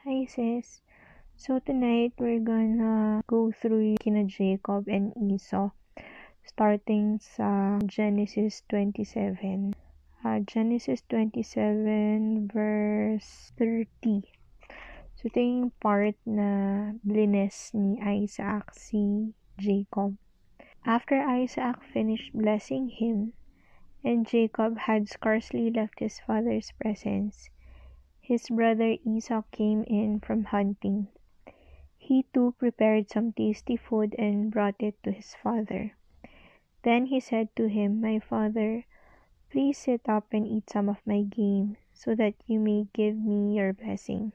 Hi sis. So tonight we're gonna go through kina Jacob and Esau starting sa Genesis 27. Genesis 27 verse 30. So ito yung part na blines ni Isaac si Jacob. After Isaac finished blessing him, and Jacob had scarcely left his father's presence, his brother Esau came in from hunting. He too prepared some tasty food and brought it to his father. Then he said to him, "My father, please sit up and eat some of my game, so that you may give me your blessing."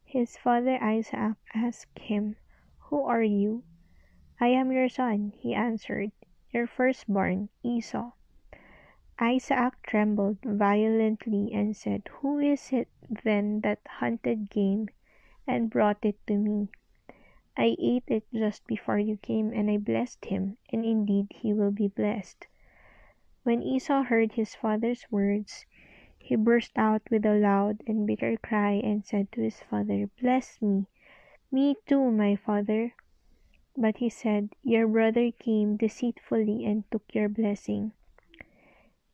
His father Isaac asked him, "Who are you?" "I am your son," he answered, "your firstborn, Esau." Isaac trembled violently and said, "Who is it then that hunted game and brought it to me? I ate it just before you came, and I blessed him, and indeed he will be blessed." When Esau heard his father's words, he burst out with a loud and bitter cry and said to his father, "Bless me, me too, my father." But he said, "Your brother came deceitfully and took your blessing."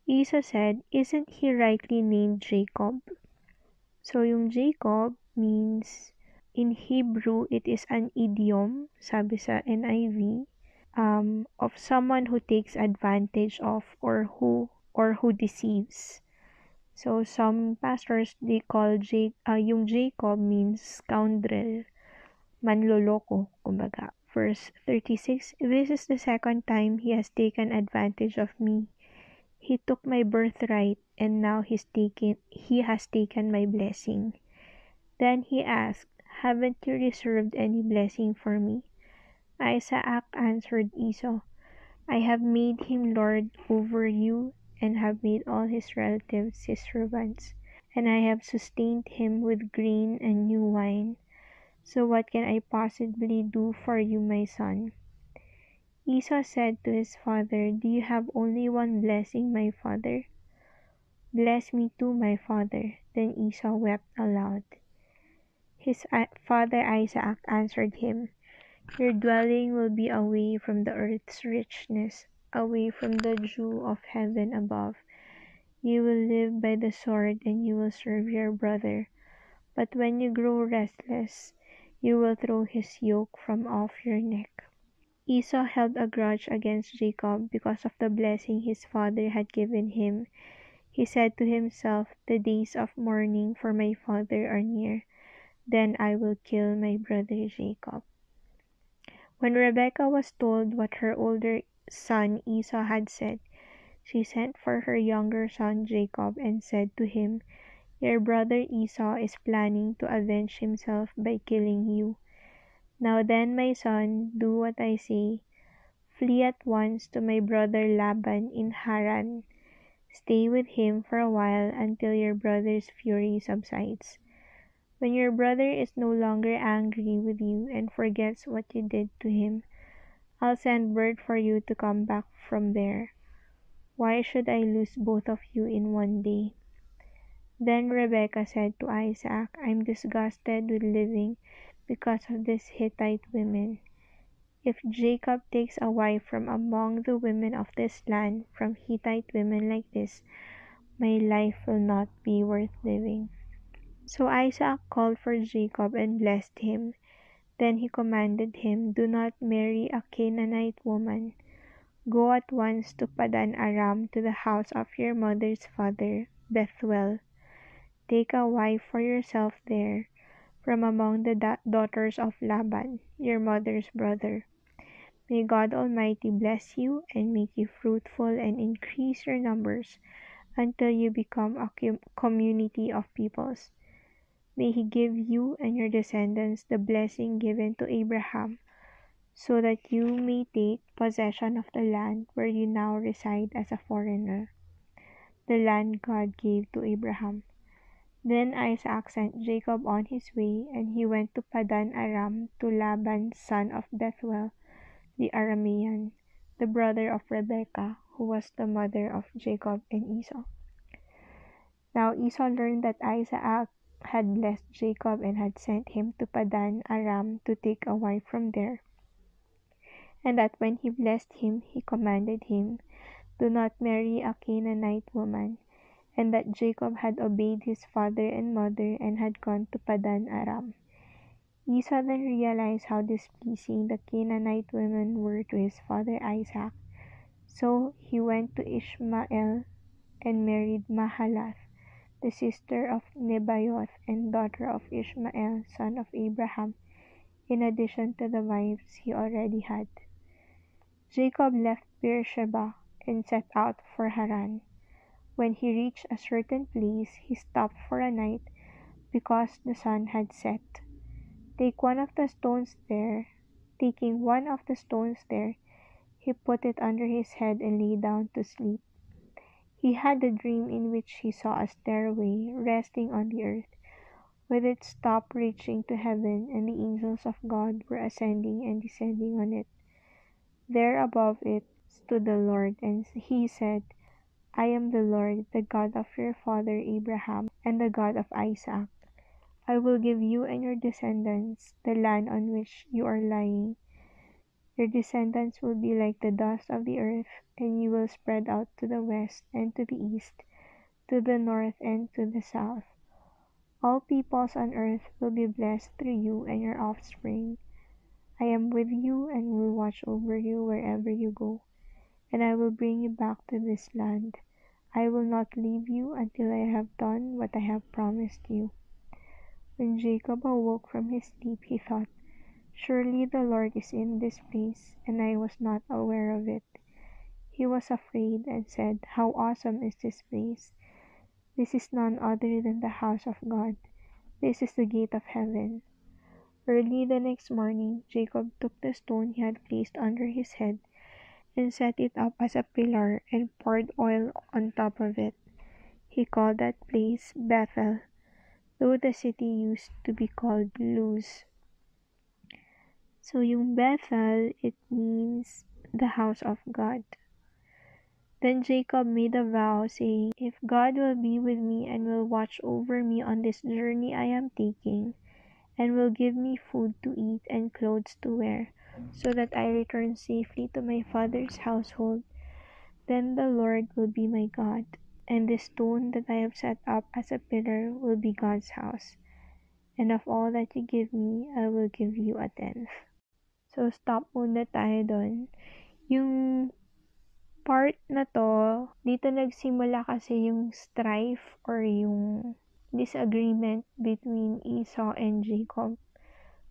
Esau said, "Isn't he rightly named Jacob?" So yung Jacob means, in Hebrew, it is an idiom, sabi sa NIV, of someone who takes advantage of or who deceives. So some pastors they call yung Jacob means scoundrel, manloloko, kumbaga. Verse 36, "This is the second time he has taken advantage of me. He took my birthright, and now he has taken my blessing." Then he asked, "Haven't you reserved any blessing for me?" Isaac answered Esau, "I have made him lord over you, and have made all his relatives his servants, and I have sustained him with grain and new wine. So what can I possibly do for you, my son?" Esau said to his father, "Do you have only one blessing, my father?" "Bless me too, my father." Then Esau wept aloud. His father Isaac answered him, "Your dwelling will be away from the earth's richness, away from the dew of heaven above. You will live by the sword, and you will serve your brother. But when you grow restless, you will throw his yoke from off your neck." Esau held a grudge against Jacob because of the blessing his father had given him. He said to himself, "The days of mourning for my father are near. Then I will kill my brother Jacob." When Rebekah was told what her older son Esau had said, she sent for her younger son Jacob and said to him, "Your brother Esau is planning to avenge himself by killing you. Now then, my son, do what I say. Flee at once to my brother Laban in Haran. Stay with him for a while until your brother's fury subsides. When your brother is no longer angry with you and forgets what you did to him, I'll send word for you to come back from there. Why should I lose both of you in one day?" Then Rebekah said to Isaac, "I'm disgusted with living because of these Hittite women. If Jacob takes a wife from among the women of this land, from Hittite women like this, my life will not be worth living." So Isaac called for Jacob and blessed him. Then he commanded him, "Do not marry a Canaanite woman. Go at once to Padan Aram, to the house of your mother's father, Bethuel. Take a wife for yourself there, from among the daughters of Laban, your mother's brother. May God Almighty bless you and make you fruitful and increase your numbers until you become a community of peoples. May He give you and your descendants the blessing given to Abraham, so that you may take possession of the land where you now reside as a foreigner, the land God gave to Abraham." Then Isaac sent Jacob on his way, and he went to Padan Aram to Laban son of Bethuel the Aramean, the brother of Rebekah, who was the mother of Jacob and Esau. Now Esau learned that Isaac had blessed Jacob and had sent him to Padan Aram to take a wife from there. And that when he blessed him, he commanded him, "Do not marry a Canaanite woman," and that Jacob had obeyed his father and mother and had gone to Padan Aram. Esau then realized how displeasing the Canaanite women were to his father Isaac. So he went to Ishmael and married Mahalath, the sister of Nebaioth and daughter of Ishmael, son of Abraham, in addition to the wives he already had. Jacob left Beersheba and set out for Haran. When he reached a certain place, he stopped for a night because the sun had set. Taking one of the stones there, he put it under his head and lay down to sleep. He had a dream in which he saw a stairway resting on the earth, with its top reaching to heaven, and the angels of God were ascending and descending on it. There above it stood the Lord, and he said, "I am the Lord, the God of your father Abraham, and the God of Isaac. I will give you and your descendants the land on which you are lying. Your descendants will be like the dust of the earth, and you will spread out to the west and to the east, to the north and to the south. All peoples on earth will be blessed through you and your offspring. I am with you and will watch over you wherever you go, and I will bring you back to this land. I will not leave you until I have done what I have promised you." When Jacob awoke from his sleep, he thought, "Surely the Lord is in this place, and I was not aware of it." He was afraid and said, "How awesome is this place! This is none other than the house of God. This is the gate of heaven." Early the next morning, Jacob took the stone he had placed under his head and set it up as a pillar and poured oil on top of it. He called that place Bethel, though the city used to be called Luz. So yung Bethel, it means the house of God. Then Jacob made a vow, saying, "If God will be with me and will watch over me on this journey I am taking, and will give me food to eat and clothes to wear, so that I return safely to my father's household, then the Lord will be my God, and this stone that I have set up as a pillar will be God's house. And of all that you give me, I will give you a tenth." So, stop muna tayo dun. Yung part na to, dito nagsimula kasi yung strife or yung disagreement between Esau and Jacob.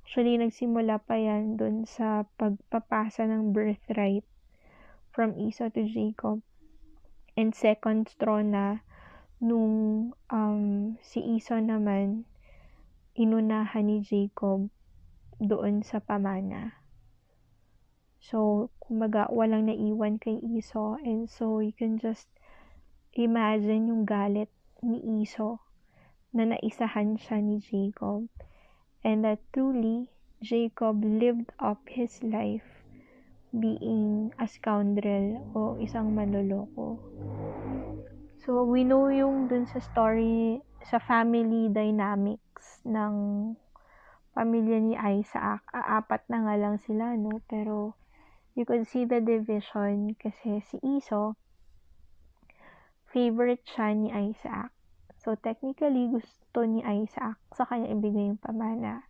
Actually, nagsimula pa yan dun sa pagpapasa ng birthright from Esau to Jacob. And second straw na nung si Esau naman, inunahan ni Jacob doon sa pamana. So, kumbaga, walang naiwan kay Esau. And so, you can just imagine yung galit ni Esau na naisahan siya ni Jacob. And that truly, Jacob lived up his life being a scoundrel o isang manloloko. So, we know yung dun sa story, sa family dynamics ng pamilya ni Isaac. Apat na nga lang sila, no? Pero, you could see the division kasi si Esau, favorite siya ni Isaac. So, technically, gusto ni Isaac sa kanya ibigay yung pamana.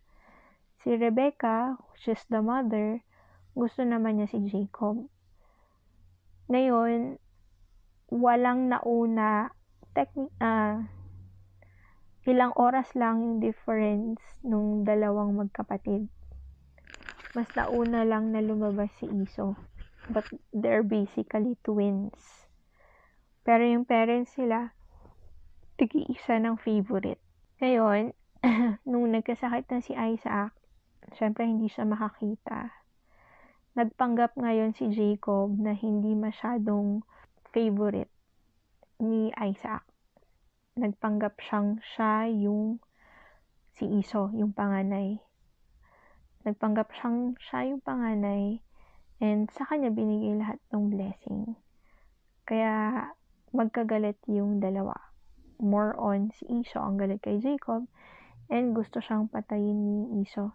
Si Rebecca, which is the mother, gusto naman niya si Jacob. Ngayon, walang nauna, ilang oras lang yung difference nung dalawang magkapatid. Mas nauna lang na lumabas si Esau. But they're basically twins. Pero yung parents nila, tig-iisa ng favorite. Ngayon, nung nagkasakit na si Isaac, syempre hindi siya makakita. Nagpanggap ngayon si Jacob na hindi masyadong favorite ni Isaac. Nagpanggap siyang siya yung si Esau, yung panganay. Nagpanggap siyang siya yung panganay and sa kanya binigay lahat ng blessing. Kaya magkagalit yung dalawa. more on si Esau ang galit kay Jacob and gusto siyang patayin ni Esau.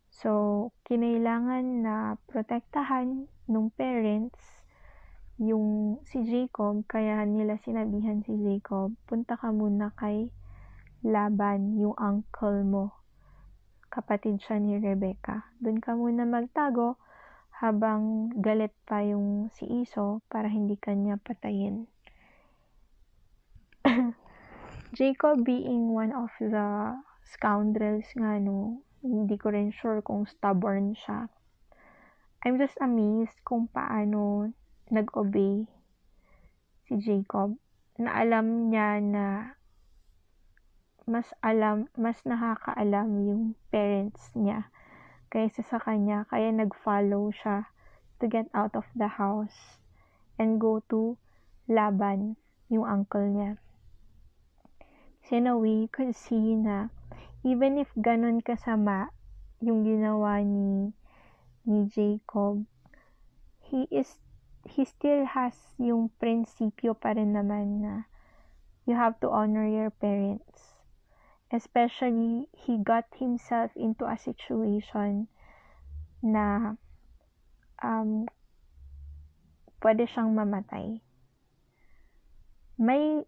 So, kinailangan na protektahan ng parents yung si Jacob, kaya nila sinabihan si Jacob, punta ka muna kay Laban, yung uncle mo. Kapatid siya ni Rebecca. Doon ka muna magtago habang galit pa yung si Esau para hindi kanya patayin. Jacob being one of the scoundrels nga, no, hindi ko rin sure kung stubborn siya. I'm just amazed kung paano nag-obey si Jacob, na alam niya na mas nakakaalam yung parents niya kaysa sa kanya, kaya nag-follow siya to get out of the house and go to Laban, yung uncle niya. So in a way, you could see na even if ganun kasama yung ginawa ni Jacob, he still has yung prinsipyo pa rin naman na you have to honor your parents. Especially, he got himself into a situation na pwede siyang mamatay. May,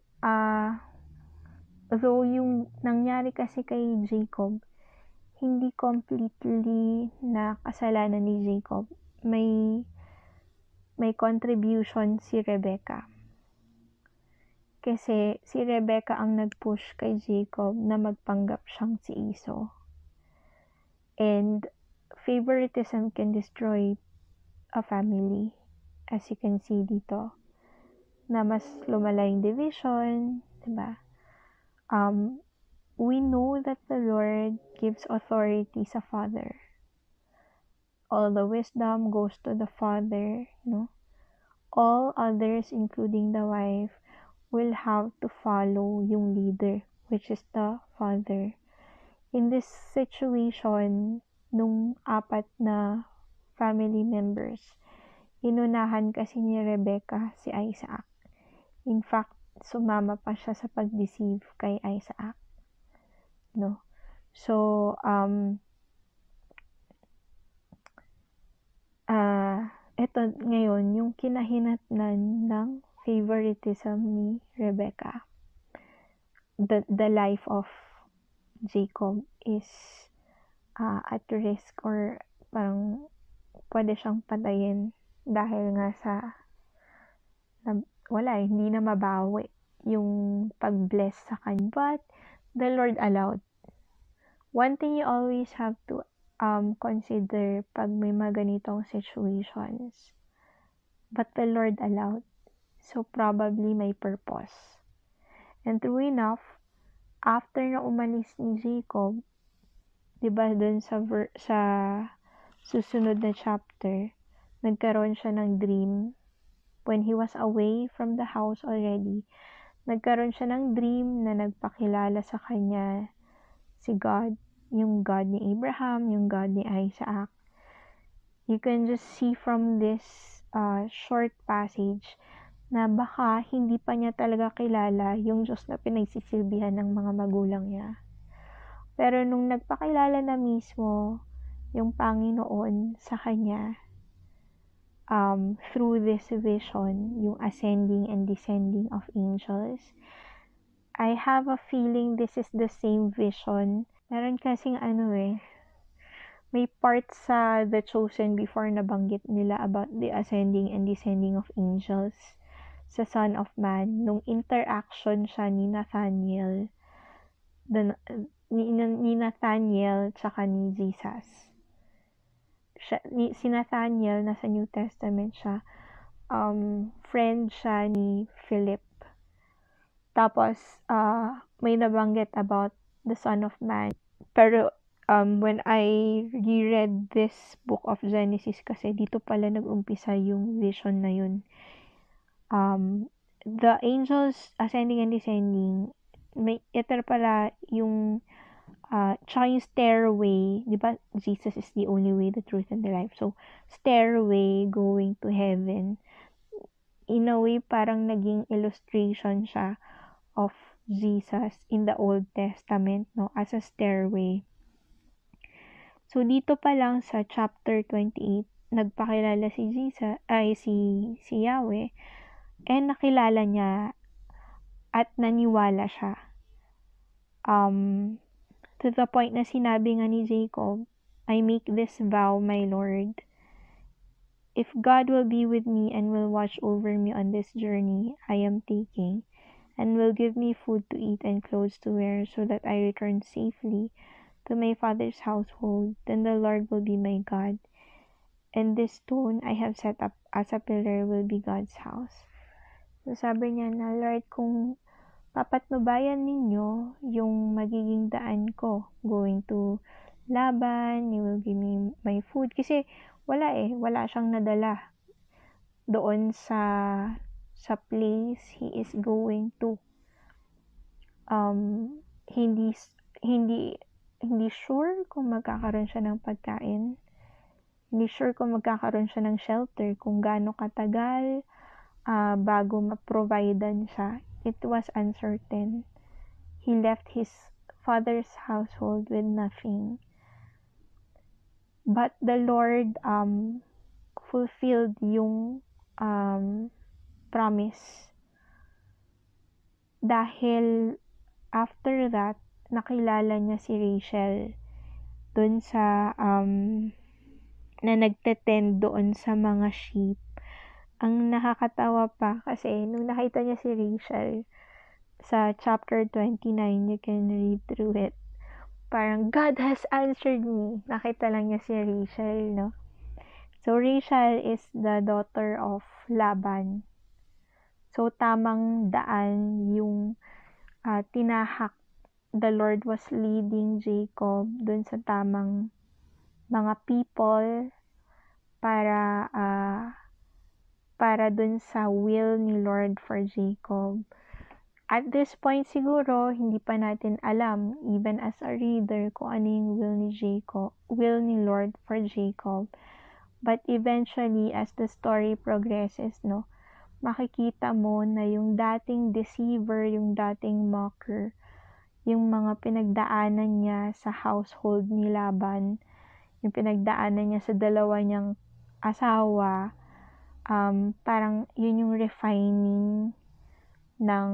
though yung nangyari kasi kay Jacob, hindi completely na kasalanan ni Jacob. May contribution si Rebecca. Kasi si Rebecca ang nag-push kay Jacob na magpanggap siyang si Esau. And favoritism can destroy a family. As you can see dito, na mas lumala yung division, diba? We know that the Lord gives authority sa father. All the wisdom goes to the father, no? All others, including the wife, will have to follow yung leader, which is the father. In this situation, nung 4 na family members, inunahan kasi ni Rebecca si Isaac. In fact, sumama pa siya sa pag-deceive kay Isaac. No? So, ito ngayon, yung kinahinatnan ng favoritism ni Rebecca. The life of Jacob is at risk, or parang pwede siyang patayin dahil nga sa hindi na mabawi yung pag-bless sa kanya. But the Lord allowed. One thing you always have to consider pag may mga ganitong situations, but the Lord allowed, so probably may purpose. And true enough, after na umalis ni Jacob, diba dun sa susunod na chapter, nagkaroon siya ng dream. When he was away from the house already, nagkaroon siya ng dream na nagpakilala sa kanya si God, yung God ni Abraham, yung God ni Isaac. You can just see from this short passage na baka hindi pa niya talaga kilala yung Diyos na pinagsisilbihan ng mga magulang niya. Pero nung nagpakilala na mismo yung Panginoon sa kanya, through this vision, yung ascending and descending of angels, I have a feeling this is the same vision. Meron kasing may part sa The Chosen before nabanggit nila about the ascending and descending of angels sa Son of Man, nung interaction siya ni Nathaniel, ni Nathaniel tsaka ni Jesus. Si Nathaniel, nasa New Testament siya, friend siya ni Philip. Tapos, may nabanggit about the Son of Man. Pero, when I reread this book of Genesis, kasi dito pala nag-umpisa yung vision na yun. The angels ascending and descending, ito pala yung tsaka yung stairway, di ba? Jesus is the only way, the truth, and the life. So, stairway going to heaven. In a way, parang naging illustration siya of Jesus in the Old Testament, no, as a stairway. So dito pa lang sa chapter 28, nagpakilala si Jesus, si Yahweh, and nakilala niya at naniwala siya. To the point na sinabi nga ni Jacob, I make this vow, my Lord. If God will be with me and will watch over me on this journey I am taking, and will give me food to eat and clothes to wear, so that I return safely to my father's household, then the Lord will be my God, and this stone I have set up as a pillar will be God's house. So sabi niya na, Lord, kung papatnubayan ninyo yung magiging daan ko, going to Laban, you will give me my food. Kasi wala siyang nadala doon sa place he is going to. Hindi sure kung magkakaroon siya ng pagkain. Hindi sure kung magkakaroon siya ng shelter, kung gaano katagal bago ma-providean siya. It was uncertain. He left his father's household with nothing. But the Lord fulfilled yung promise. Dahil after that, nakilala niya si Rachel doon sa na nagtetend doon sa mga sheep. Ang nakakatawa pa kasi nung nakita niya si Rachel sa chapter 29, you can read through it. Parang, God has answered me. Nakita lang niya si Rachel, no? So, Rachel is the daughter of Laban. So, tamang daan yung tinahak. The Lord was leading Jacob dun sa tamang mga people para dun sa will ni Lord for Jacob. At this point siguro, hindi pa natin alam, even as a reader, kung ano yung will ni Lord for Jacob. But eventually, as the story progresses, no, makikita mo na yung dating deceiver, yung dating mocker, yung mga pinagdaanan niya sa household ni Laban, yung pinagdaanan niya sa dalawa niyang asawa, parang yun yung refining ng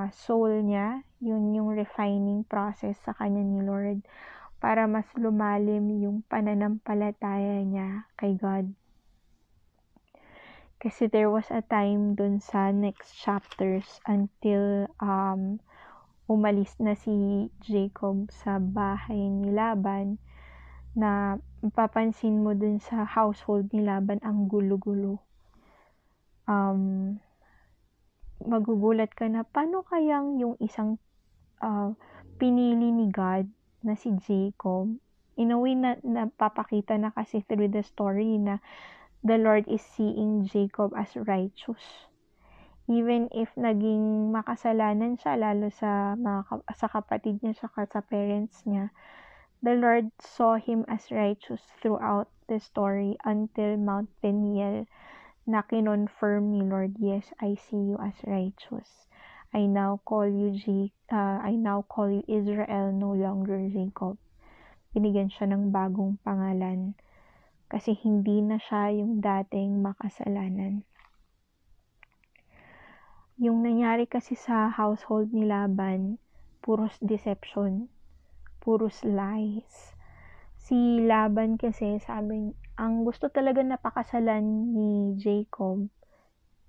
soul niya, yun yung refining process sa kanya ni Lord para mas lumalim yung pananampalataya niya kay God. Kasi there was a time dun sa next chapters until umalis na si Jacob sa bahay ni Laban na mapapansin mo dun sa household ni Laban ang gulo-gulo. Magugulat ka na paano kayang yung isang pinili ni God na si Jacob, in a way na napapakita na kasi through the story na the Lord is seeing Jacob as righteous. Even if naging makasalanan siya, lalo sa kapatid niya sa parents niya, the Lord saw him as righteous throughout the story until Mount Peniel na kinonfirm ni Lord, yes, I see you as righteous. I now call you Israel, no longer Jacob. Binigyan siya ng bagong pangalan kasi hindi na siya yung dating makasalanan. Yung nangyari kasi sa household ni Laban, puros deception, puros lies. Si Laban kasi sabi, ang gusto talaga napakasalan ni Jacob,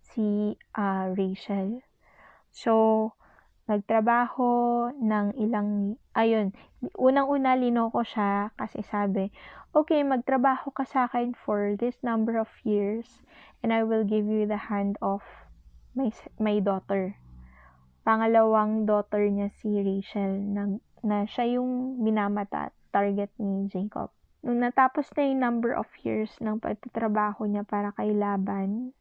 si Rachel. So, nagtrabaho ng unang-una linoko siya kasi sabi, okay, magtrabaho ka sa akin for this number of years and I will give you the hand of my daughter. Pangalawang daughter niya si Rachel na siya yung minamata, target ni Jacob. Nung natapos na yung number of years ng pagtatrabaho niya para kay Laban,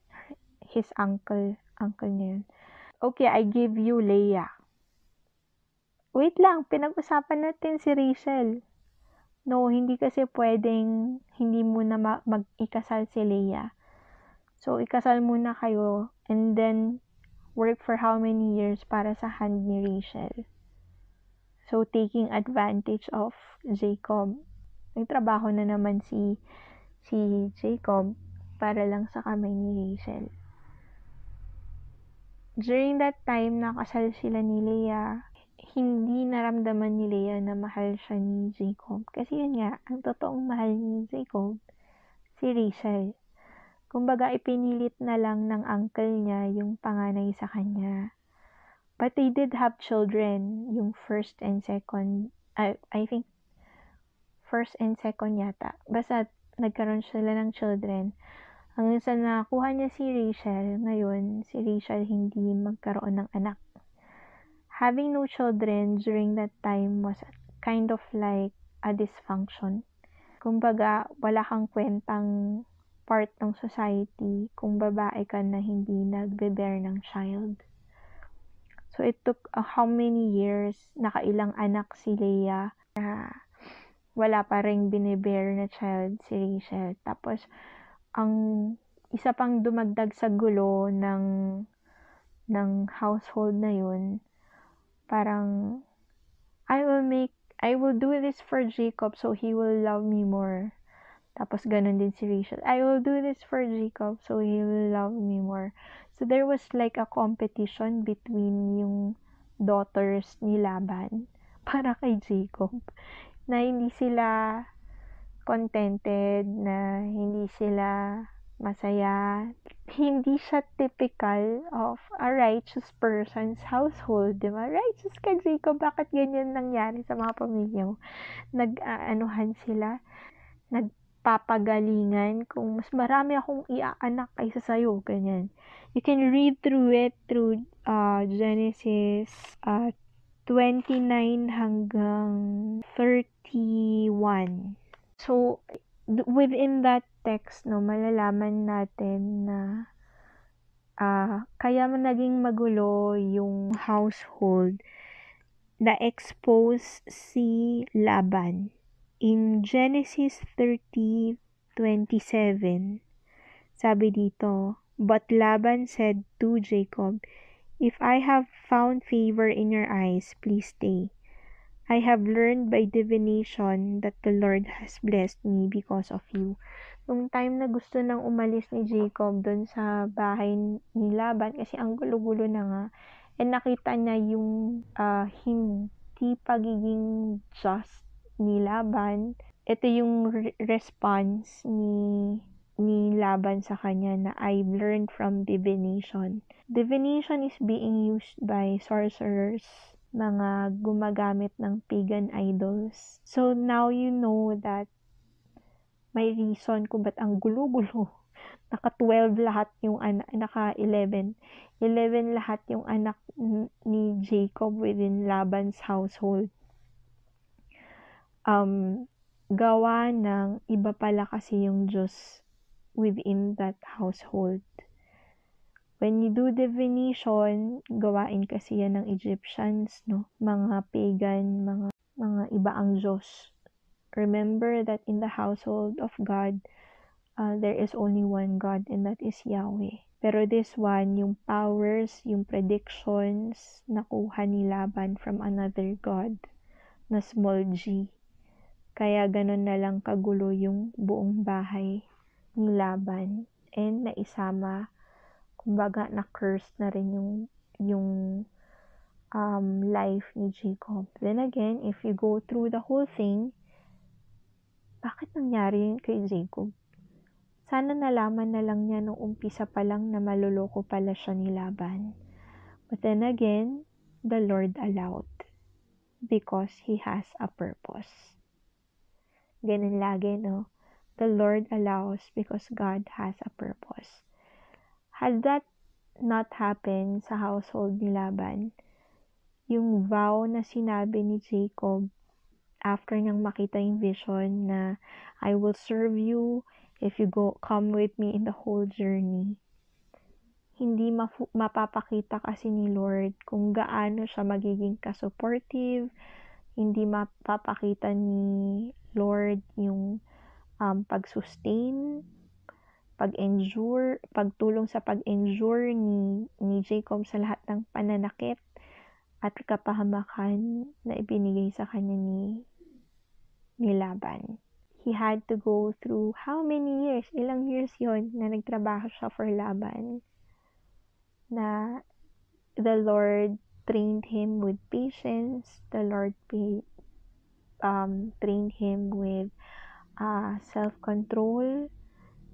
his uncle niya yun, okay, I give you Leah. Wait lang, pinag-usapan natin si Rachel. No, hindi kasi pwedeng hindi mo na mag-ikasal si Leah. So, ikasal muna kayo and then work for how many years para sa hand ni Rachel. So, taking advantage of Jacob. Nagtrabaho na naman si Jacob para lang sa kamay ni Rachel. During that time, nakasal sila ni Leah, hindi naramdaman ni Leah na mahal siya ni Jacob. Kasi yun nga, ang totoong mahal ni Jacob, si Rachel. Kumbaga, ipinilit na lang ng uncle niya yung panganay sa kanya. But they did have children, yung first and second, I think, first and second yata. Basta, nagkaroon sila ng children. Hanggang sa nakuha niya si Rachel, ngayon, si Rachel hindi magkaroon ng anak. Having no children during that time was kind of like a dysfunction. Kumbaga, wala kang kwentang part ng society kung babae ka na hindi nagbe-bear ng child. So, it took how many years, nakailang anak si Leah, wala pa rin bine-bear na child si Rachel. Tapos, ang isa pang dumagdag sa gulo ng household na yun, parang, I will do this for Jacob so he will love me more. Tapos, ganun din si Rachel. I will do this for Jacob so he will love me more. So, there was like a competition between yung daughters ni Laban para kay Jacob. Na hindi sila contented, na hindi sila masaya. Hindi siya typical of a righteous person's household, di ba? Righteous ka, Jacob. Bakit ganyan nangyari sa mga pamilya mo? Nag-anuhan sila. Nagpapagalingan kung mas marami akong iaanak kaysa sa'yo, ganyan. You can read through it through Genesis 29 hanggang 31. So, within that text, no, malalaman natin na kaya naging magulo yung household, na-expose si Laban. In Genesis 30:27, sabi dito, "But Laban said to Jacob, 'If I have found favor in your eyes, please stay. I have learned by divination that the Lord has blessed me because of you." Nung time na gusto nang umalis ni Jacob doon sa bahay ni Laban, kasi ang gulo-gulo na nga, nakita niya yung hindi pagiging just ni Laban. Ito yung response ni Laban sa kanya na, "I've learned from divination." Divination is being used by sorcerers, mga gumagamit ng pagan idols. So, now you know that may reason kung ba't ang gulo-gulo. Naka-12 lahat yung anak, naka-11. 11 lahat yung anak ni Jacob within Laban's household. Gawa ng iba pala kasi yung Diyos within that household. When you do divination, gawain kasi yan ng Egyptians, no? Mga pagan, mga iba ang Diyos. Remember that in the household of God, there is only one God, and that is Yahweh. Pero this one, yung powers, yung predictions, nakuha ni Laban from another God na small g. Kaya ganun na lang kagulo yung buong bahay ni Laban. And naisama, kumbaga na-curse na rin yung life ni Jacob. Then again, if you go through the whole thing, bakit nangyari yun kay Jacob? Sana nalaman na lang niya nung umpisa pa lang na maluloko pala siya ni Laban. But then again, the Lord allowed because He has a purpose. Ganun lagi, no? The Lord allows because God has a purpose. Had that not happen sa household ni Laban, yung vow na sinabi ni Jacob after niyang makita yung vision na, "I will serve you if you come with me in the whole journey." Hindi mapapakita kasi ni Lord kung gaano siya magiging ka-supportive. Hindi mapapakita ni Lord yung pag-sustain pagtulong sa pag-endure ni Jacob sa lahat ng pananakit at kapahamakan na ibinigay sa kanya ni Laban. He had to go through how many years? Ilang years yon na nagtrabaho siya for Laban. Na the Lord trained him with patience. The Lord trained him with self-control.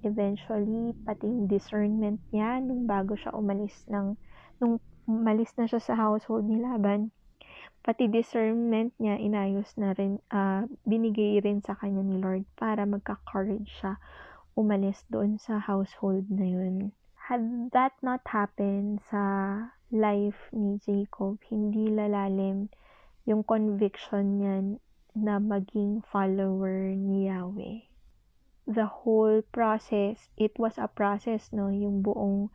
Eventually, pati yung discernment niya nung umalis na siya sa household ni Laban, pati discernment niya inayos na rin, binigay rin sa kanya ni Lord para magka-courage siya umalis doon sa household na yun. Had that not happened sa life ni Jacob, hindi lalalim yung conviction niya na maging follower ni Yahweh. The whole process, it was a process, no? Yung buong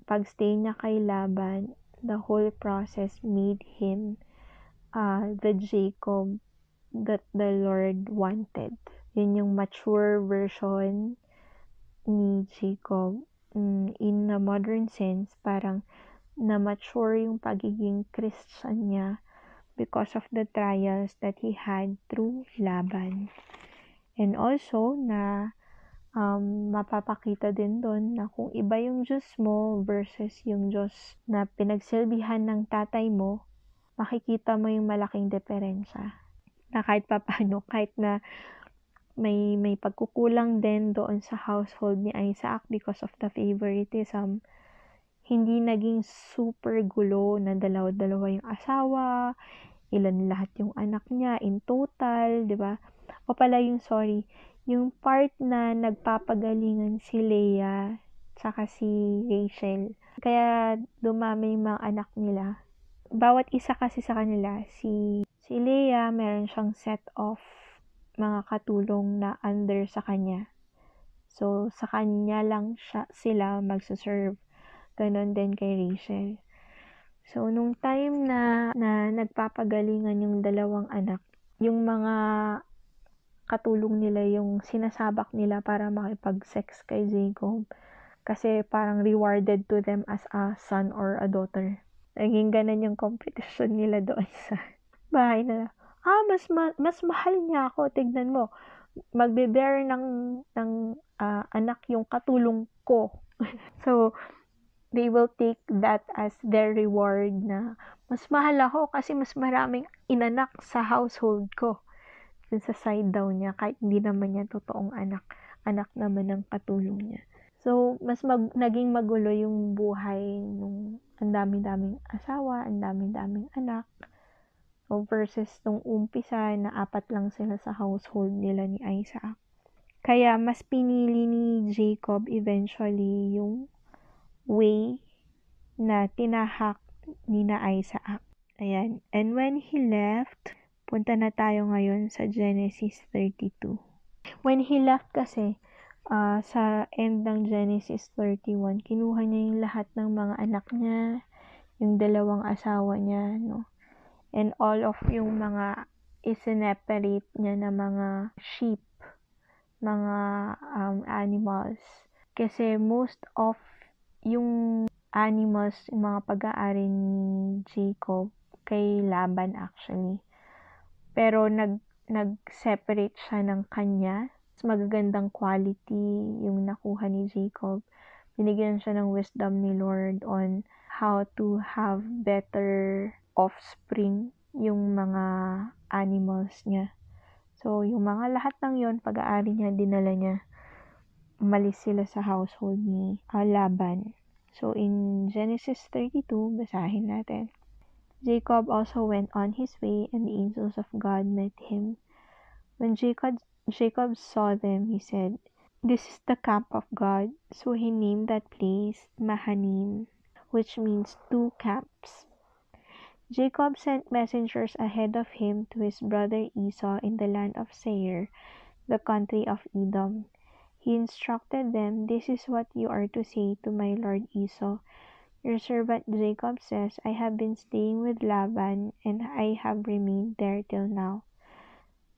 pagstay niya kay Laban, the whole process made him the Jacob that the Lord wanted. Yun yung mature version ni Jacob. In a modern sense, parang na-mature yung pagiging Christian niya because of the trials that he had through Laban. And also, na mapapakita din doon na kung iba yung Diyos mo versus yung Diyos na pinagsilbihan ng tatay mo, makikita mo yung malaking diferensya. Na kahit papano, kahit na may pagkukulang din doon sa household ni Isaac because of the favoritism, hindi naging super gulo na dalawa-dalawa yung asawa, ilan lahat yung anak niya in total, di ba? Yung part na nagpapagalingan si Leah tsaka si Rachel. Kaya dumami yung mga anak nila. Bawat isa kasi sa kanila, si Leah, meron siyang set of mga katulong na under sa kanya. So, sa kanya lang sila magsaserve. Ganon din kay Rachel. So, nung time na nagpapagalingan yung dalawang anak, yung mga katulong nila, yung sinasabak nila para makipag-sex kay Jacob. Kasi parang rewarded to them as a son or a daughter. Naging ganon yung competition nila doon sa bahay nila. Mas mahal niya ako. Tignan mo, magbe-bear ng anak yung katulong ko. So, they will take that as their reward na mas mahal ako kasi mas maraming inanak sa household ko. Dun sa side daw niya, kahit hindi naman niya totoong anak naman ng katulong niya. So, naging magulo yung buhay nung ang dami-daming asawa, ang dami-daming anak. So, versus nung umpisa na 4 lang sila sa household nila ni Isaac. Kaya mas pinili ni Jacob eventually yung way na tinahak ni na Isaac. Ayan. And when he left, punta na tayo ngayon sa Genesis 32. When he left kasi, sa end ng Genesis 31, kinuha niya yung lahat ng mga anak niya, yung 2 asawa niya, no? And all of yung mga isineparate niya na mga sheep, mga animals. Kasi most of yung animals, yung mga pag-aari ni Jacob kay Laban actually. Pero nag-separate siya ng kanya. Mas magagandang quality yung nakuha ni Jacob. Binigyan siya ng wisdom ni Lord on how to have better offspring yung mga animals niya. So, yung mga lahat ng yon pag-aari niya, dinala niya. Umalis sila sa household ni Laban. So, in Genesis 32, basahin natin. Jacob also went on his way, and the angels of God met him. When Jacob saw them, he said, "This is the camp of God." So he named that place Mahanaim, which means 2 camps. Jacob sent messengers ahead of him to his brother Esau in the land of Seir, the country of Edom. He instructed them, "This is what you are to say to my lord Esau. Your servant Jacob says, I have been staying with Laban, and I have remained there till now.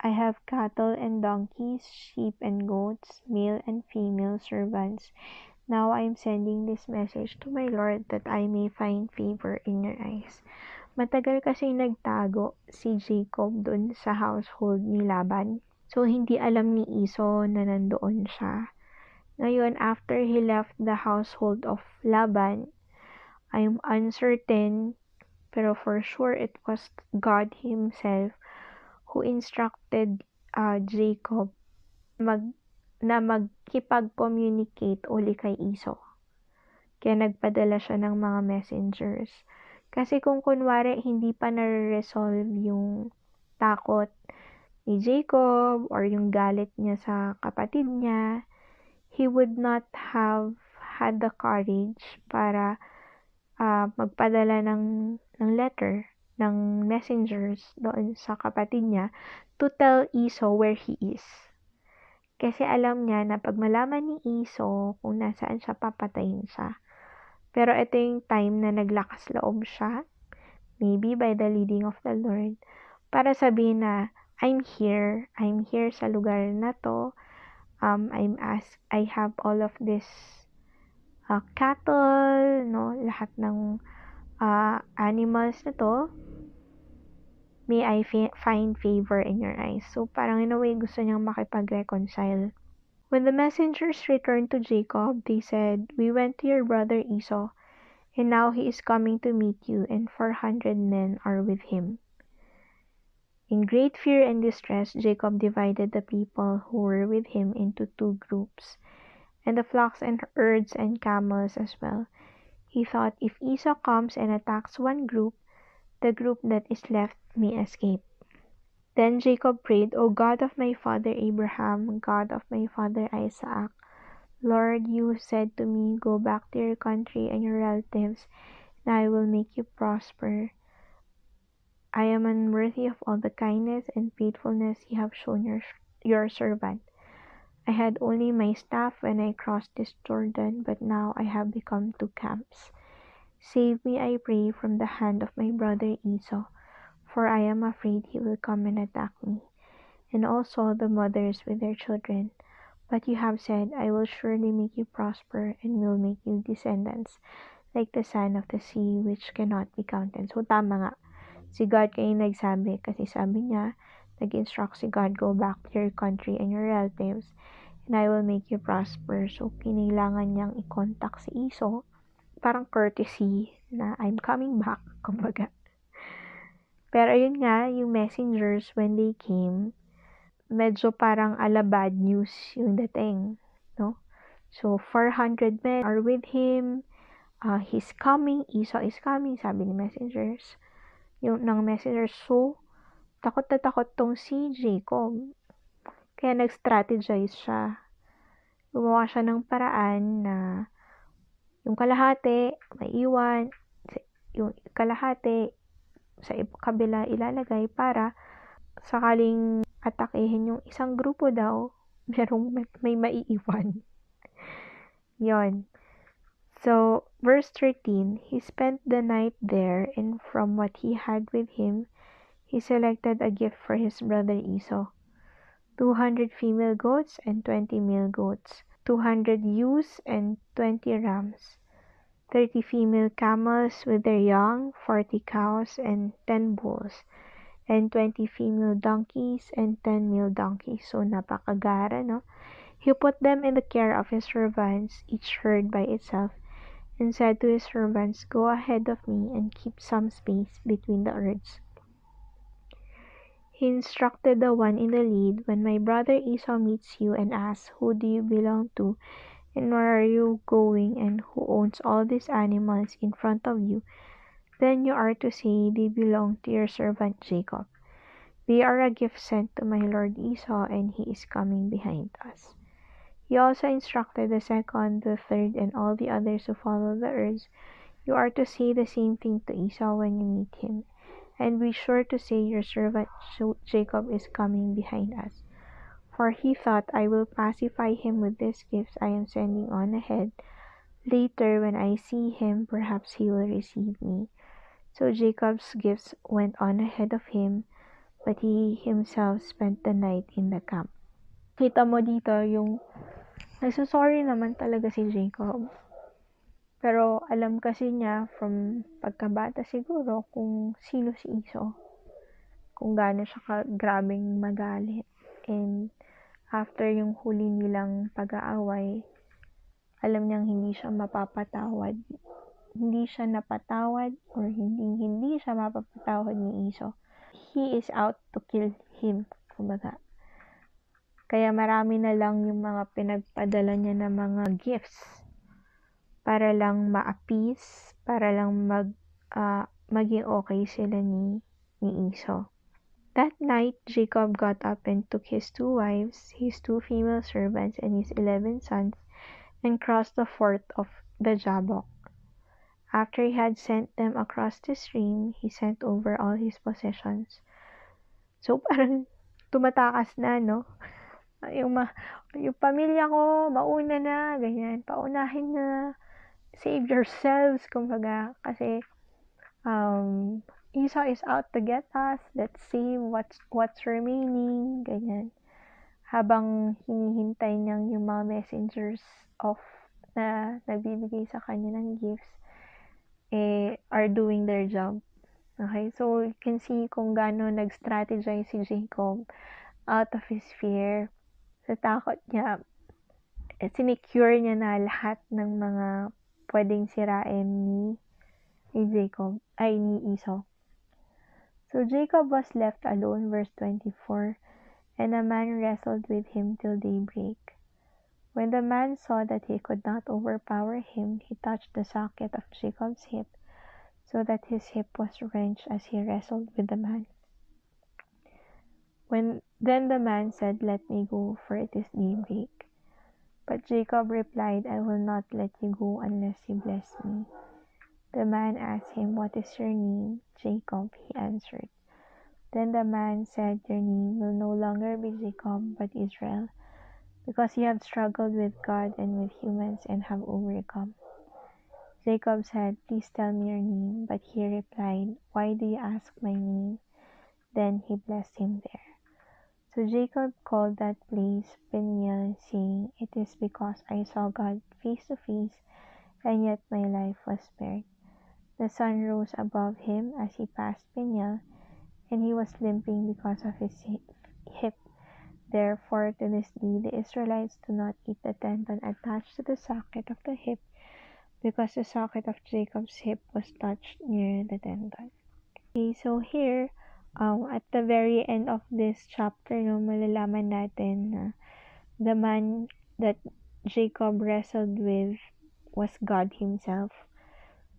I have cattle and donkeys, sheep and goats, male and female servants. Now I am sending this message to my Lord that I may find favor in your eyes. Matagal kasi nagtago si Jacob dun sa household ni Laban. So, hindi alam ni Esau na nandoon siya. Ngayon, after he left the household of Laban, I'm uncertain, pero for sure it was God Himself who instructed Jacob na magkipag-communicate uli kay Esau. Kaya nagpadala siya ng mga messengers. Kasi kung kunwari hindi pa na-resolve yung takot ni Jacob or yung galit niya sa kapatid niya, he would not have had the courage para magpadala ng letter, ng messengers doon sa kapatid niya to tell Esau where he is. Kasi alam niya na pag malaman ni Esau kung nasaan siya, papatayin siya. Pero ito yung time na naglakas loob siya, maybe by the leading of the Lord, para sabihin na, I'm here sa lugar na to, I have all of this cattle, no, lahat ng animals na to, may I find favor in your eyes. So parang in a way, gusto niyang makipag-reconcile. When the messengers returned to Jacob, they said, we went to your brother Esau, and now he is coming to meet you, and 400 men are with him. In great fear and distress, Jacob divided the people who were with him into 2 groups, and the flocks and herds and camels as well. He thought, if Esau comes and attacks one group, the group that is left may escape. Then Jacob prayed, O God of my father Abraham, God of my father Isaac, Lord, you said to me, go back to your country and your relatives, and I will make you prosper. I am unworthy of all the kindness and faithfulness you have shown your servant. I had only my staff when I crossed this Jordan, but now I have become 2 camps. Save me, I pray, from the hand of my brother Esau, for I am afraid he will come and attack me, and also the mothers with their children. But you have said, I will surely make you prosper, and will make you descendants, like the sand of the sea, which cannot be counted. So, tama nga. Si God kayo nagsabi, kasi sabi niya, nag-instruct si God, go back to your country and your relatives, and I will make you prosper. So, kinailangan niyang i-contact si Esau, parang courtesy na I'm coming back, kumbaga. Pero yun nga, yung messengers, when they came, medyo parang ala bad news yung dating, no? So, 400 men are with him, he's coming, Esau is coming, sabi ni messengers. Yung ng messengers, so, takot na takot tong si Jacob. Kaya nag-strategize siya. Gumawa siya ng paraan na yung kalahati, maiiwan, yung kalahati, sa kabila ilalagay para sakaling atakehin yung isang grupo daw, may maiiwan. Yon. So, verse 13, he spent the night there, and from what he had with him, he selected a gift for his brother Esau, 200 female goats and 20 male goats, 200 ewes and 20 rams, 30 female camels with their young, 40 cows and 10 bulls, and 20 female donkeys and 10 male donkeys. So, napakagara, no? He put them in the care of his servants, each herd by itself, and said to his servants, go ahead of me and keep some space between the herds. He instructed the one in the lead, when my brother Esau meets you and asks, who do you belong to, and where are you going, and who owns all these animals in front of you, then you are to say, they belong to your servant Jacob. They are a gift sent to my lord Esau, and he is coming behind us. He also instructed the second, the third, and all the others who follow the herds, you are to say the same thing to Esau when you meet him, and be sure to say your servant Jacob is coming behind us. For he thought, I will pacify him with these gifts I am sending on ahead. Later, when I see him, perhaps he will receive me. So Jacob's gifts went on ahead of him, but he himself spent the night in the camp. Kita mo dito yung nagsasorry naman talaga si Jacob. Pero alam kasi niya from pagkabata siguro kung sino si Esau. Kung gaano siya grabing magalit. And after yung huli nilang pag-aaway, alam niyang hindi siya mapapatawad. Hindi siya napatawad or hindi siya mapapatawad ni Esau. He is out to kill him, kumbaga. Kaya marami na lang yung mga pinagpadala niya na mga gifts para lang ma-appease, para lang maging okay sila ni Esau. That night, Jacob got up and took his 2 wives, his 2 female servants, and his 11 sons, and crossed the ford of the Jabbok. After he had sent them across the stream, he sent over all his possessions. So, parang tumatakas na, no? Yung pamilya ko, mauna na, ganyan. Paunahin na. Save yourselves, kumbaga. Kasi, Esau is out to get us. Let's save what's remaining, ganyan. Habang hinihintay niyang yung mga messengers na nagbibigay sa kanya ng gifts, are doing their job. Okay, so you can see kung gaano nag-strategize si Jacob out of his fear. Sa takot niya, sinecure niya na lahat ng mga pwedeng sirain ni Esau. So Jacob was left alone, verse 24, and a man wrestled with him till daybreak. When the man saw that he could not overpower him, he touched the socket of Jacob's hip, so that his hip was wrenched as he wrestled with the man. Then the man said, "Let me go, for it is daybreak." But Jacob replied, "I will not let you go unless you bless me." The man asked him, "What is your name?" "Jacob," he answered. Then the man said, "Your name will no longer be Jacob, but Israel, because you have struggled with God and with humans and have overcome." Jacob said, "Please tell me your name." But he replied, "Why do you ask my name?" Then he blessed him there. So Jacob called that place Peniel, saying, "It is because I saw God face to face, and yet my life was spared." The sun rose above him as he passed Peniel, and he was limping because of his hip. Therefore, to this day, the Israelites do not eat the tendon attached to the socket of the hip, because the socket of Jacob's hip was touched near the tendon. Okay, so here, at the very end of this chapter, malalaman natin na the man that Jacob wrestled with was God himself.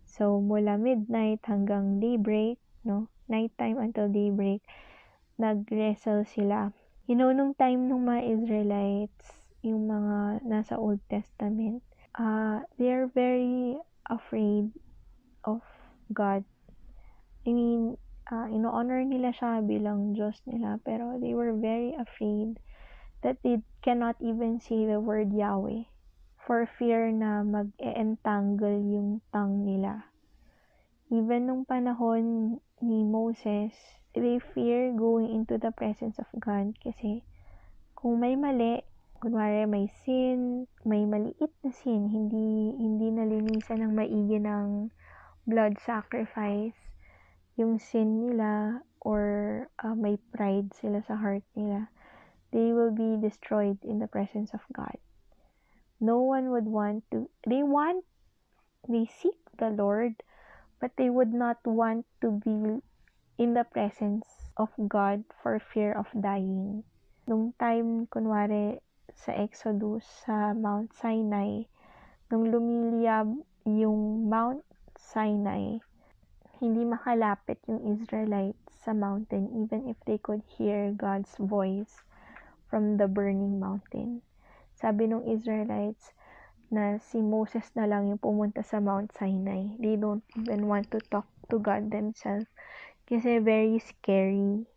So, mula midnight hanggang daybreak, nighttime until daybreak, nag-wrestle sila. Nung time ng mga Israelites, yung mga nasa Old Testament, they're very afraid of God. I mean, ino-honor nila siya bilang Diyos nila, pero they were very afraid that they cannot even say the word Yahweh for fear na mag-entangle yung tongue nila. Even nung panahon ni Moses, they fear going into the presence of God kasi kung may mali, kunwari may sin, may maliit na sin, hindi nalinisan ng maigi ng blood sacrifice, yung sin nila or may pride sila sa heart nila, they will be destroyed in the presence of God. No one would want to, they seek the Lord, but they would not want to be in the presence of God for fear of dying. Nung time, kunwari, sa Exodus, sa Mount Sinai, nung lumiliyab yung Mount Sinai, hindi makalapit yung Israelites sa mountain even if they could hear God's voice from the burning mountain. Sabi nung Israelites na si Moses na lang yung pumunta sa Mount Sinai. They don't even want to talk to God themselves kasi very scary.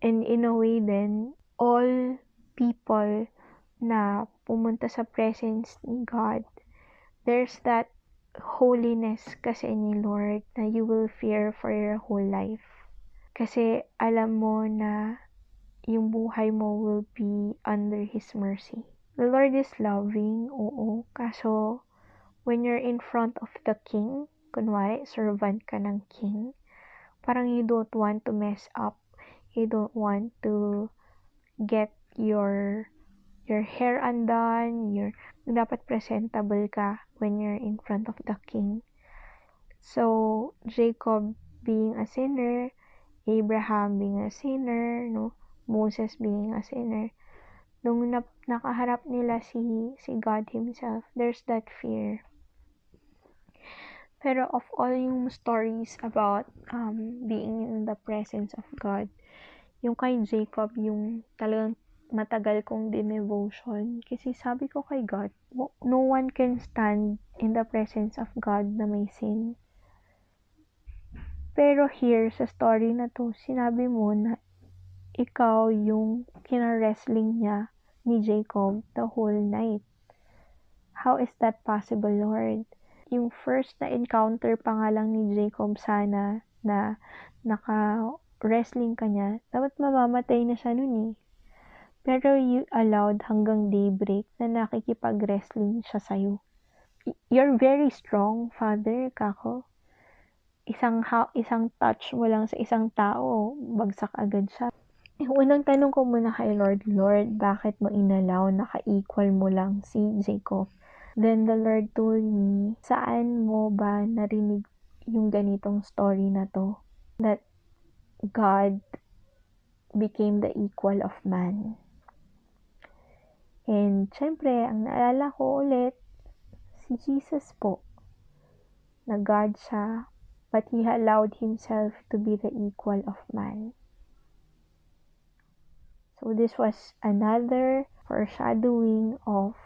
And in a way then, all people na pumunta sa presence ni God, there's that holiness kasi ni Lord na you will fear for your whole life. Kasi alam mo na yung buhay mo will be under His mercy. The Lord is loving, oo. Kaso, when you're in front of the King, kunwari, servant ka ng King, parang you don't want to mess up. You don't want to get your hair undone, dapat presentable ka when you're in front of the King. So, Jacob being a sinner, Abraham being a sinner, no? Moses being a sinner. Nung nakaharap nila si God Himself, there's that fear. Pero of all yung stories about being in the presence of God, yung kay Jacob, yung talagang matagal kong dinevotion. Kasi sabi ko kay God, no one can stand in the presence of God na may sin. Pero here, sa story na to, sinabi mo na ikaw yung kina-wrestling niya ni Jacob the whole night. How is that possible, Lord? Yung first na encounter pa nga lang ni Jacob sana na naka-wrestling ka niya, dapat mamamatay na siya nun eh. Pero you allowed hanggang daybreak na nakikipag-wrestling siya sa'yo. You're very strong, Father, kako. Isang touch mo lang sa isang tao, bagsak agad siya. Unang tanong ko muna kay Lord, bakit mo inalaw na ka-equal mo lang si Jacob? Then the Lord told me, saan mo ba narinig yung ganitong story na to? That God became the equal of man. And syempre, ang naalala ko ulit, si Jesus po, na God siya, but He allowed Himself to be the equal of man. So this was another foreshadowing of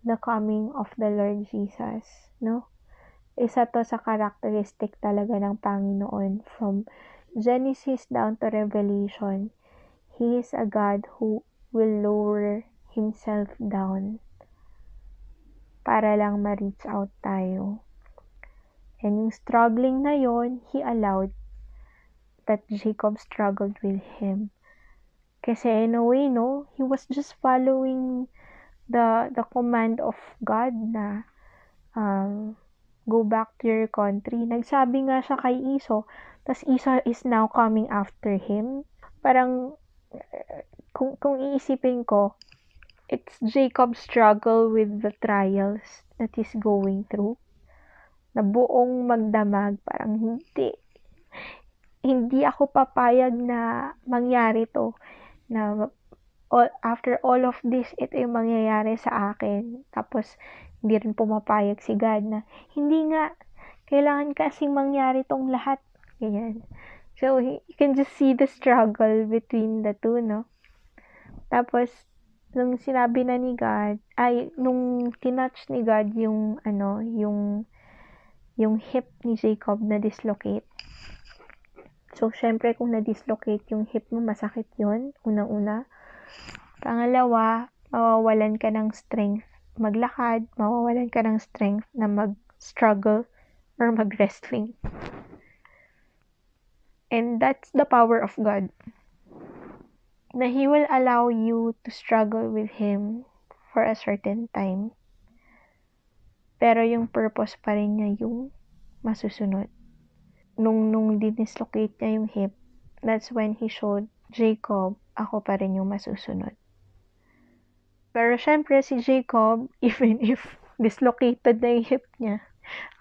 the coming of the Lord Jesus, no? Isa to sa characteristic talaga ng Panginoon from Genesis down to Revelation. He is a God who will lower Himself down para lang ma-reach out tayo. And yung struggling na yon, He allowed that Jacob struggled with Him. Kasi in a way, no, he was just following the command of God na go back to your country. Nagsabi nga siya kay Esau, tas Esau is now coming after him. Parang, kung iisipin ko, it's Jacob's struggle with the trials that he's going through. Na buong magdamag, parang hindi ako papayag na mangyari to. Na after all of this, ito yung mangyayari sa akin. Tapos, hindi rin pumapayag si God na, hindi nga, kailangan kasing mangyari tong lahat. Ganyan. So, you can just see the struggle between the two, no? Tapos, nung sinabi na ni God, nung tinouch ni God yung hip ni Jacob na dislocate. So, syempre, kung na-dislocate yung hip mo, masakit yun, unang-una. Pangalawa, mawawalan ka ng strength maglakad, mawawalan ka ng strength na mag-struggle or mag-wrestling. And that's the power of God. Na He will allow you to struggle with Him for a certain time. Pero yung purpose pa rin niya yung masusunod. Nung dinislocate niya yung hip, that's when He showed Jacob, ako pa rin yung masusunod. Pero syempre si Jacob, even if dislocated na yung hip niya,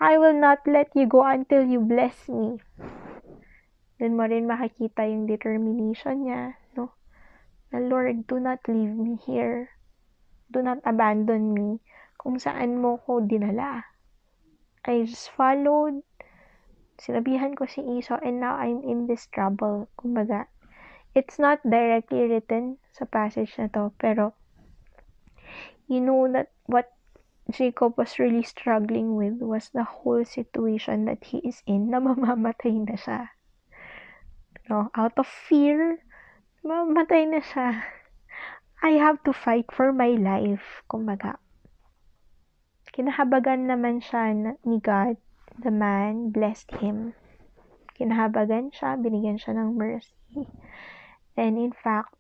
I will not let you go until you bless me. Doon mo rin makikita yung determination niya, no? Na Lord, do not leave me here. Do not abandon me kung saan mo ko dinala. I just followed. Sinabihan ko si Esau and now I'm in this trouble. Kumbaga, it's not directly written sa passage na to, pero you know that what Jacob was really struggling with was the whole situation that he is in, na mamamatay na siya. No, out of fear, mamamatay na siya. I have to fight for my life, kumbaga. Kinahabagan naman siya ni God. The man blessed him. Kinahabagan siya, binigyan siya ng mercy. And in fact,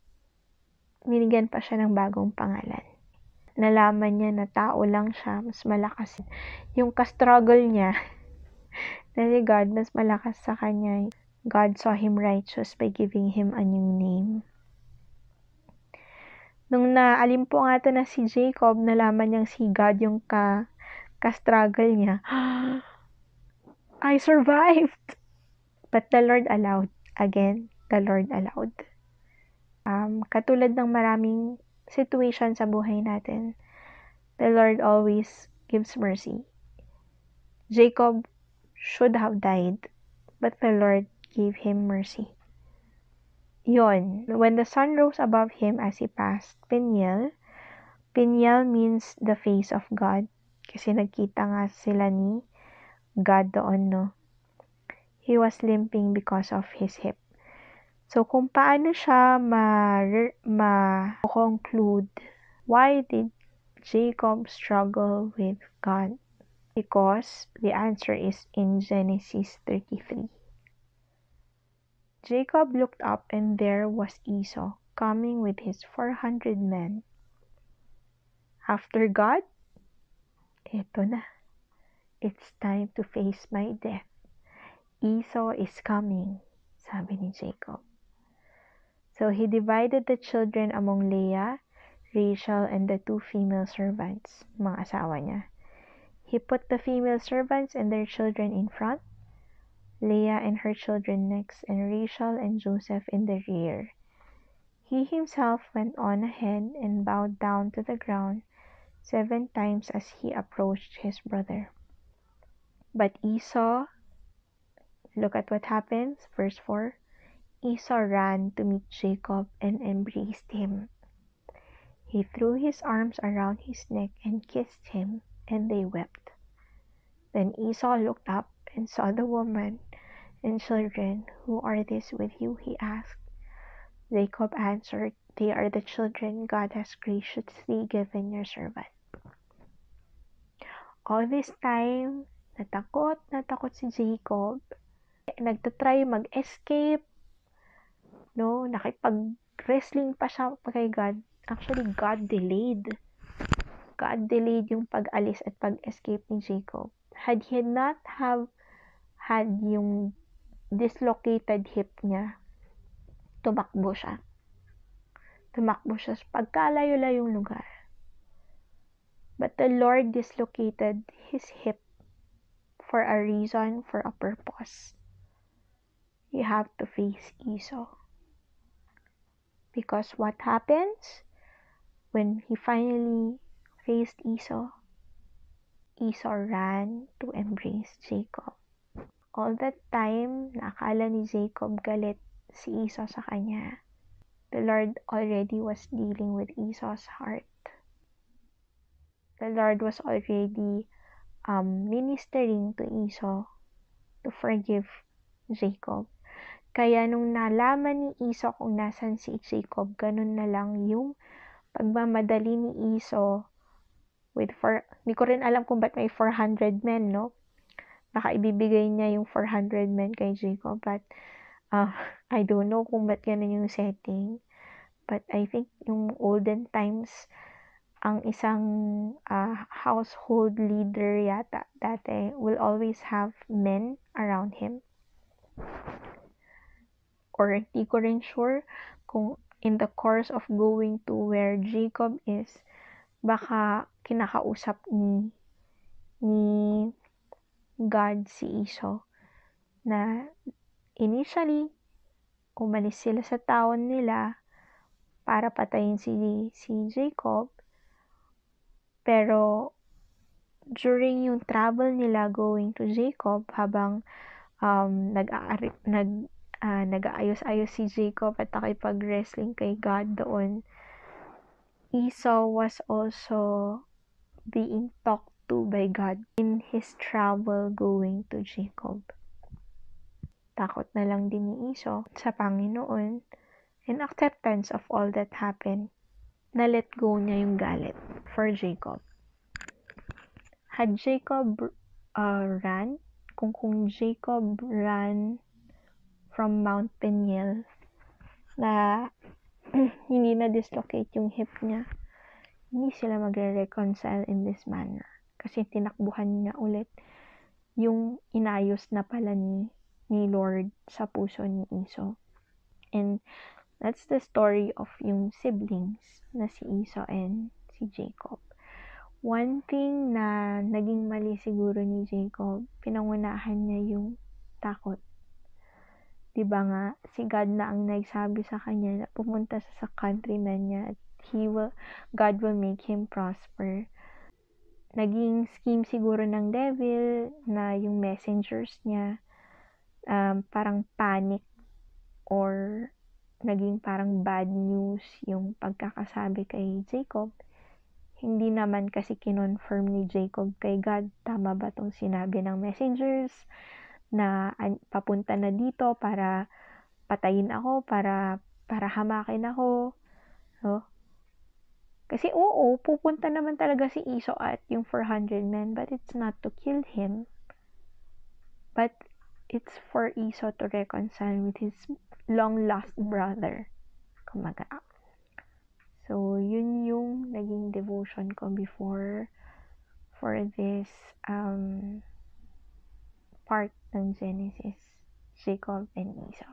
binigyan pa siya ng bagong pangalan. Nalaman niya na tao lang siya, mas malakas. Yung ka-struggle niya, dahil God mas malakas sa kanya. God saw him righteous by giving him a new name. Nung naalimpo nga to na si Jacob, nalaman niyang si God yung ka-struggle niya. I survived! But the Lord allowed. Again, the Lord allowed. Katulad ng maraming situation sa buhay natin, the Lord always gives mercy. Jacob should have died, but the Lord gave him mercy. Yon, when the sun rose above him as he passed Peniel means the face of God. Kasi nagkita nga sila ni God doon, no? He was limping because of his hip. So, kung paano siya ma-conclude, why did Jacob struggle with God? Because the answer is in Genesis 33. Jacob looked up and there was Esau coming with his 400 men. After God, eto na. It's time to face my death. Esau is coming, sabi ni Jacob. So he divided the children among Leah, Rachel, and the 2 female servants, mga asawa niya. He put the female servants and their children in front, Leah and her children next, and Rachel and Joseph in the rear. He himself went on ahead and bowed down to the ground 7 times as he approached his brother. But Esau, look at what happens, verse 4. Esau ran to meet Jacob and embraced him. He threw his arms around his neck and kissed him, and they wept. Then Esau looked up and saw the woman and children. Who are these with you? He asked. Jacob answered, they are the children God has graciously given your servant. All this time, natakot si Jacob. Nagtatry mag-escape. No, nakipag-wrestling pa siya kay God. Actually, God delayed yung pag-alis at pag-escape ni Jacob. Had he not have had yung dislocated hip niya, tumakbo siya sa pagkalayo-layong lugar. But the Lord dislocated his hip for a reason, for a purpose. You have to face Esau. Because what happens when he finally faced Esau? Esau ran to embrace Jacob. All that time, nakala ni Jacob galit si Esau sa kanya. The Lord already was dealing with Esau's heart. The Lord was already ministering to Esau to forgive Jacob. Kaya nung nalaman ni Esau kung nasan si Jacob, ganun na lang yung pagmamadali ni Esau hindi ko rin alam kung ba't may 400 men, no? Baka ibibigay niya yung 400 men kay Jacob, but I don't know kung ba't ganun yung setting. But I think yung olden times, ang isang household leader yata dati will always have men around him. Or hindi ko rin sure kung in the course of going to where Jacob is, baka kinakausap ni God si Esau na initially umalis sila sa town nila para patayin si Jacob, pero during yung travel nila going to Jacob, habang nag-aayos-ayos si Jacob at nakipag-wrestling kay God doon, Esau was also being talked to by God in his travel going to Jacob. Takot na lang din ni Esau sa Panginoon and acceptance of all that happened. Na-let go niya yung galit for Jacob. Had Jacob kung Jacob ran from Mount Peniel na hindi na-dislocate yung hip niya, hindi sila magre-reconcile in this manner. Kasi tinakbuhan niya ulit yung inayos na pala ni Lord sa puso ni Esau. And that's the story of yung siblings na si Esau and si Jacob. One thing na naging mali siguro ni Jacob, pinangunahan niya yung takot. Diba nga, si God na ang nagsabi sa kanya na pumunta sa countryman niya at God will make him prosper. Naging scheme siguro ng devil na yung messengers niya parang panic or naging parang bad news yung pagkakasabi kay Jacob. Hindi naman kasi kinonfirm ni Jacob kay God, tama ba tong sinabi ng messengers na papunta na dito para patayin ako, para hamakin ako. No? Kasi oo, pupunta naman talaga si Esau at yung 400 men, but it's not to kill him. But it's for Esau to reconcile with his long-lost brother. Kumaga. So, yun yung naging devotion ko before for this part ng Genesis, Jacob and Esau.